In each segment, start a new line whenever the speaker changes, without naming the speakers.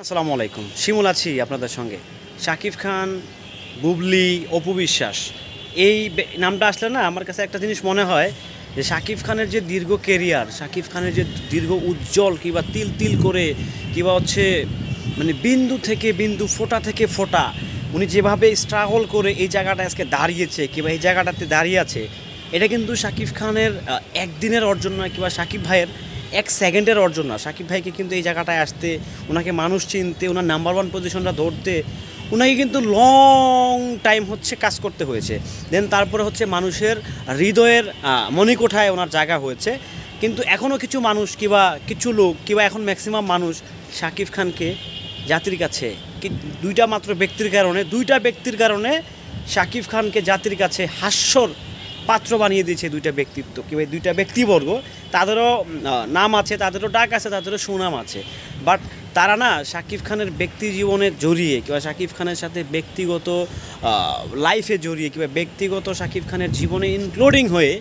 আসসালামু আলাইকুম, শিমুল আছি আপনাদের সঙ্গে। শাকিব খান, বুবলি, অপু বিশ্বাস এই নামটা আসলে না আমার কাছে একটা জিনিস মনে হয় যে শাকিব খানের যে দীর্ঘ কেরিয়ার, শাকিব খানের যে দীর্ঘ উজ্জ্বল কিংবা তিল তিল করে কিংবা হচ্ছে মানে বিন্দু থেকে বিন্দু, ফোঁটা থেকে ফোঁটা উনি যেভাবে স্ট্রাগল করে এই জায়গাটা আজকে দাঁড়িয়েছে কিংবা এই জায়গাটাতে দাঁড়িয়ে আছে, এটা কিন্তু শাকিব খানের একদিনের অর্জন নয় কিংবা শাকিব ভাইয়ের এক সেকেন্ডের অর্জন না। শাকিব ভাইকে কিন্তু এই জায়গাটায় আসতে, ওনাকে মানুষ চিনতে, ওনার নাম্বার ওয়ান পজিশনটা ধরতে ওনাকে কিন্তু লং টাইম হচ্ছে কাজ করতে হয়েছে। দেন তারপরে হচ্ছে মানুষের হৃদয়ের মণিকোঠায় ওনার জায়গা হয়েছে। কিন্তু এখনও কিছু মানুষ কিংবা কিছু লোক কিংবা এখন ম্যাক্সিমাম মানুষ শাকিব খানকে জাতির কাছে দুইটা ব্যক্তির কারণে শাকিব খানকে জাতির কাছে হাস্যর পাত্র বানিয়ে দিয়েছে দুইটা ব্যক্তিত্ব কিংবা দুইটা ব্যক্তিবর্গ। তাদেরও নাম আছে, তাদেরও ডাক আছে, তাদেরও সুনাম আছে। বাট তারা না শাকিব খানের ব্যক্তি জীবনে জড়িয়ে কিংবা শাকিব খানের সাথে ব্যক্তিগত লাইফে জড়িয়ে কিংবা ব্যক্তিগত শাকিব খানের জীবনে ইনক্লুডিং হয়ে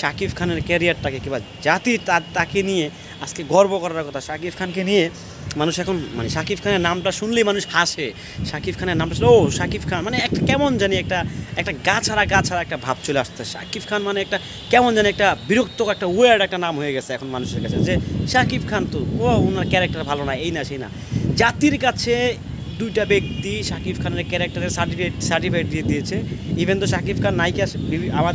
শাকিব খানের ক্যারিয়ারটাকে কিংবা জাতি তাকে নিয়ে আজকে গর্ব করার কথা। শাকিব খানকে নিয়ে মানুষ এখন মানে শাকিব খানের নামটা শুনলেই মানুষ হাসে। শাকিব খানের নামটা শুনলে ও শাকিব খান মানে একটা কেমন জানি একটা গা ছাড়া একটা ভাব চলে আসছে। শাকিব খান মানে একটা কেমন জানি একটা বিরক্তকর একটা ওয়ার্ড একটা নাম হয়ে গেছে এখন মানুষের কাছে, যে শাকিব খান তো ও ওনার ক্যারেক্টার ভালো না, এই না সেই না। জাতির কাছে দুইটা ব্যক্তি শাকিব খানের ক্যারেক্টারের সার্টিফিকেট দিয়ে দিয়েছে। ইভেন তো শাকিব খান নায়িকা,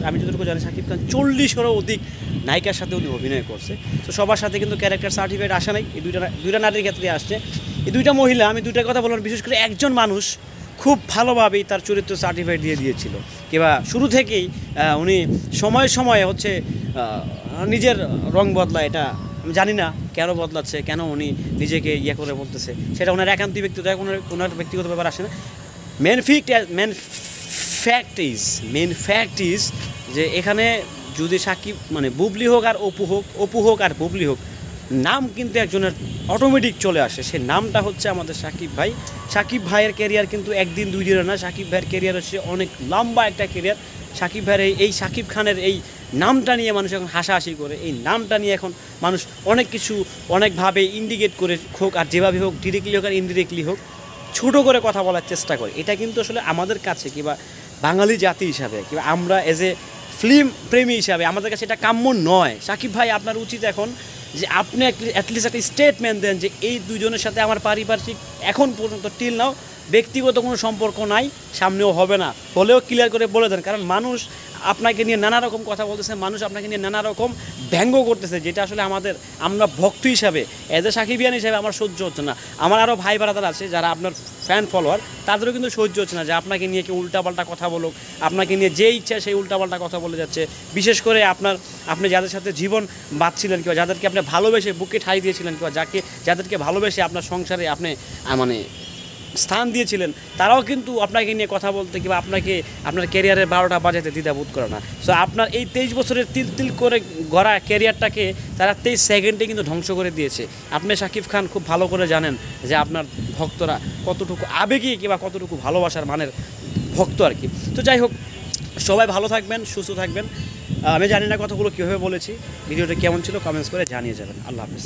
আমি যতটুকু জানি শাকিব খান 40-এরও অধিক নায়িকার সাথে উনি অভিনয় করছে। তো সবার সাথে কিন্তু ক্যারেক্টার সার্টিফিকেট আসে নাই, এই দুইটা নারীর ক্ষেত্রে আসছে। এই দুইটা মহিলা, আমি দুইটার কথা বললাম, বিশেষ করে একজন মানুষ খুব ভালোভাবেই তার চরিত্র সার্টিফিকেট দিয়ে দিয়েছিল কিংবা শুরু থেকেই উনি সময়ে সময়ে হচ্ছে নিজের রং বদলা, এটা আমি জানি না কেন বদলাচ্ছে, কেন উনি নিজেকে করে বলতেছে, সেটা ওনার একান্তিক ব্যক্তিগত, ওনার ব্যক্তিগত ব্যাপার আসে না। মেন ফ্যাক্ট ইজ যে এখানে যদি শাকিব মানে বুবলি হোক আর অপু হোক আর বুবলি হোক, নাম কিন্তু একজনের অটোমেটিক চলে আসে। সে নামটা হচ্ছে আমাদের শাকিব ভাই। শাকিব ভাইয়ের ক্যারিয়ার কিন্তু একদিন দুই দিনের না, শাকিব ভাইয়ের ক্যারিয়ার হচ্ছে অনেক লম্বা একটা ক্যারিয়ার। শাকিব ভাইয়ের এই শাকিব খানের এই নামটা নিয়ে মানুষ এখন হাসাহাসি করে, এই নামটা নিয়ে এখন মানুষ অনেক কিছু অনেকভাবে ইন্ডিকেট করে হোক আর যেভাবে হোক, ডিরেক্টলি হোক আর ইনডিরেক্টলি হোক, ছোটো করে কথা বলার চেষ্টা করে। এটা কিন্তু আসলে আমাদের কাছে কিংবা বাঙালি জাতি হিসাবে কিংবা আমরা এজ এ ফিল্ম প্রেমী হিসাবে আমাদের কাছে এটা কাম্য নয়। শাকিব ভাই, আপনার উচিত এখন যে আপনি অ্যাটলিস্ট একটা স্টেটমেন্ট দেন যে এই দুজনের সাথে আমার পারিপার্শ্বিক এখন পর্যন্ত টিল নাও ব্যক্তিগত কোনো সম্পর্ক নাই, সামনেও হবে না, হলেও ক্লিয়ার করে বলে দেন। কারণ মানুষ আপনাকে নিয়ে নানা রকম কথা বলতেছে, মানুষ আপনাকে নিয়ে নানা রকম ব্যঙ্গ করতেছে, যেটা আসলে আমরা ভক্ত হিসাবে এজ এ সাকিবিয়ান হিসাবে আমার সহ্য হচ্ছে না। আমার আরও ভাই বারাদার আছে যারা আপনার ফ্যান ফলোয়ার, তাদেরও কিন্তু সহ্য হচ্ছে না যে আপনাকে নিয়ে কেউ উল্টাপাল্টা কথা বলুক, আপনাকে নিয়ে যে ইচ্ছা সেই উল্টাপাল্টা কথা বলে যাচ্ছে। বিশেষ করে আপনি যাদের সাথে জীবন বাঁধছিলেন কিংবা যাদেরকে আপনি ভালোবেসে বুকে ঠাঁই দিয়েছিলেন কিংবা যাদেরকে ভালোবেসে আপনার সংসারে আপনি মানে স্থান দিয়েছিলেন, তারাও কিন্তু আপনাকে নিয়ে কথা বলতে কিংবা আপনার ক্যারিয়ারের 12টা বাজাতে দ্বিধাবোধ করে না। সো আপনার এই 23 বছরের তিল তিল করে গড়া ক্যারিয়ারটাকে তারা 23 সেকেন্ডে কিন্তু ধ্বংস করে দিয়েছে। আপনি শাকিব খান খুব ভালো করে জানেন যে আপনার ভক্তরা কতটুকু আবেগী কিংবা কতটুকু ভালোবাসার মানের ভক্ত আর কি। তো যাই হোক, সবাই ভালো থাকবেন, সুস্থ থাকবেন। আমি জানি না কথাগুলো কীভাবে বলেছি, ভিডিওটা কেমন ছিল কমেন্টস করে জানিয়ে যাবেন। আল্লাহ হাফেজ।